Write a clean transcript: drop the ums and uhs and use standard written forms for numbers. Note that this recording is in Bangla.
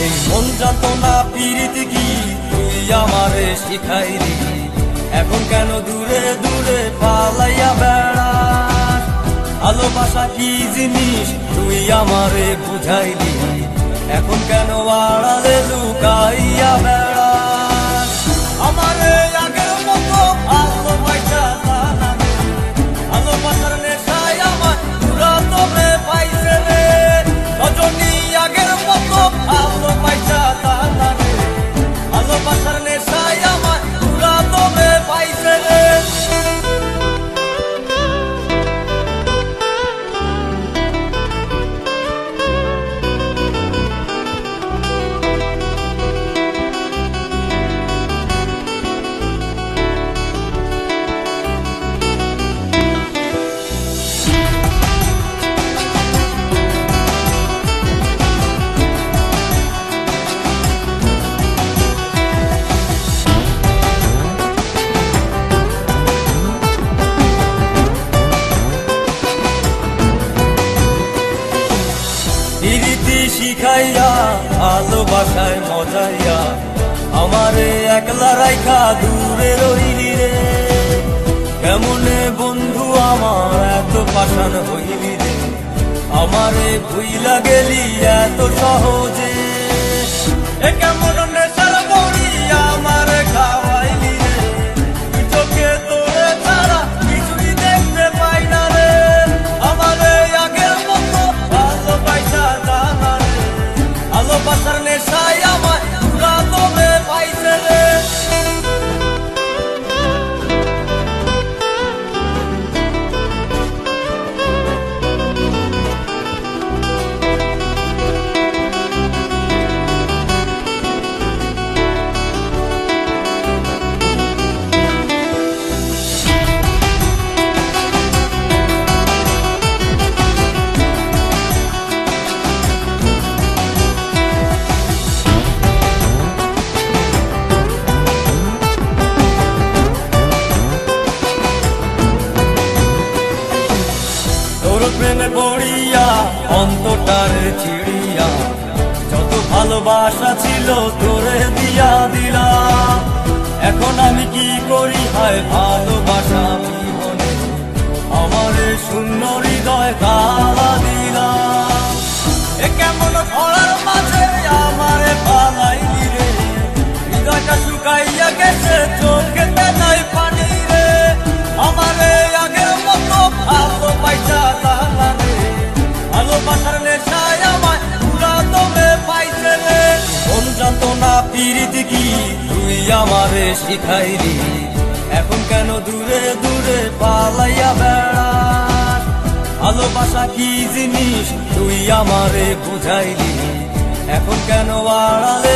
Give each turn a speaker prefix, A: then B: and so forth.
A: এই মন যাতনা পিরিতি কি তুই আমারে শিখাইলি, এখন কেন দূরে দূরে পালাইয়া বেড়াস। ভালোবাসা কি জিনিস তুই আমারে বুঝাইলি, এখন কেন আড়ালে লুকাইয়া বেড়াস। আমারে আগের মতো ভালোবাসা জানা রে, ভালোবাসার নেশায় আমার পুরা তবে পাইছে রে। রজনী আগের মতো ভালোবাসা জানা রে, ভালোবাসার নেশায় আমার পুরা তবে পাইছে রে। প্রীতি শিখাইয়া ভালোবাসায় মজাইয়া আমারে একলা রাইখা দূরে রইলি রে। কেমনে বন্ধু আমার এত পাষাণ হইলি রে, আমারে ভুইলা গেলি এত সহজে। এ কেমন নেশার বড়ি আমারে খাওয়াইলি রে, তুই চোখে তোরে ছাড়া কিছুই দেখতে পাই না রে। আমারে আগের মতো ভালোবাসা জানা রে, ভালোবাসার নেশায় আমার পুরা তবে পাইছে রে। প্রেমে পড়িয়া অন্তটারে ছিড়িয়া যত ভালোবাসা ছিল তোরে দিয়া দিলাম। এখন আমি কি করি হায় ভালোবাসা জীবনে, আমারে শূন্য হৃদয় তালা দিলাম। এ কেমন ধরার মাঝে আমারে পালাইলি রে, হৃদয়টা শুকাইয়া গেছে চোখেতে নাই পানি রে। আমারে আগের মতো ভালোবাসা জানা রে, ভালোবাসার নেশায় আমার পুরা তবে পাইছে রে। মন যাতনা পিরিতি কি তুই আমারে শিখাইলি, এখন কেন দূরে দূরে পালাইয়া বেড়াস। ভালোবাসা কি জিনিস তুই আমারে বুঝাইলি, এখন কেন আড়ালে